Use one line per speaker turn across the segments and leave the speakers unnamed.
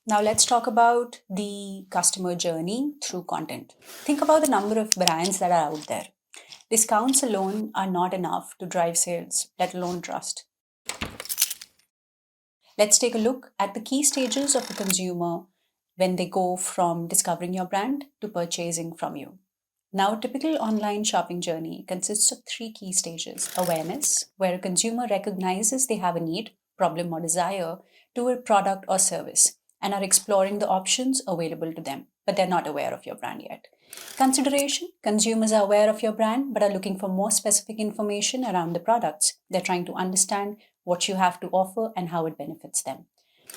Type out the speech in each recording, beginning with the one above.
Now let's talk about the customer journey through content. Think about the number of brands that are out there. Discounts alone are not enough to drive sales, let alone trust. Let's take a look at the key stages of a consumer when they go from discovering your brand to purchasing from you. Now, a typical online shopping journey consists of three key stages: awareness, where a consumer recognizes they have a need, problem, or desire to a product or service and are exploring the options available to them, but they're not aware of your brand yet. Consideration: consumers are aware of your brand but are looking for more specific information around the products. They're trying to understand what you have to offer and how it benefits them.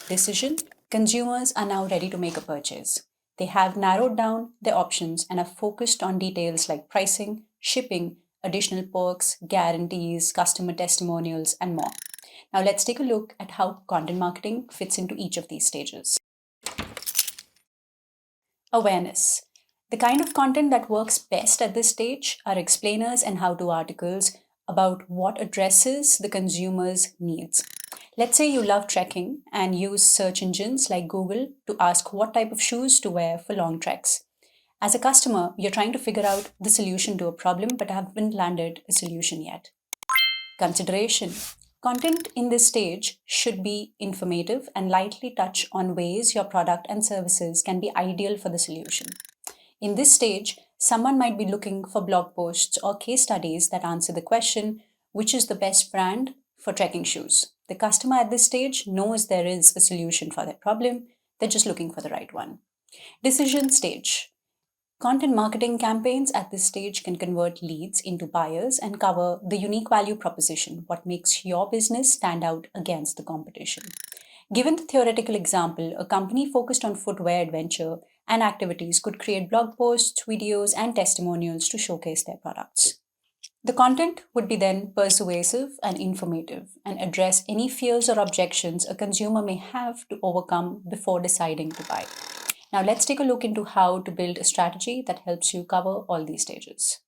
Decision: consumers are now ready to make a purchase. They have narrowed down their options and are focused on details like pricing, shipping, additional perks, guarantees, customer testimonials, and more. Now, let's take a look at how content marketing fits into each of these stages. Awareness. The kind of content that works best at this stage are explainers and how to articles about what addresses the consumer's needs. Let's say you love trekking and use search engines like Google to ask what type of shoes to wear for long treks. As a customer, you're trying to figure out the solution to a problem but haven't landed a solution yet. Consideration. Content in this stage should be informative and lightly touch on ways your product and services can be ideal for the solution. In this stage, someone might be looking for blog posts or case studies that answer the question, which is the best brand for trekking shoes? The customer at this stage knows there is a solution for their problem, they're just looking for the right one. Decision stage. Content marketing campaigns at this stage can convert leads into buyers and cover the unique value proposition, what makes your business stand out against the competition. Given the theoretical example, a company focused on footwear adventure and activities could create blog posts, videos, and testimonials to showcase their products. The content would be then persuasive and informative and address any fears or objections a consumer may have to overcome before deciding to buy. Now, let's take a look into how to build a strategy that helps you cover all these stages.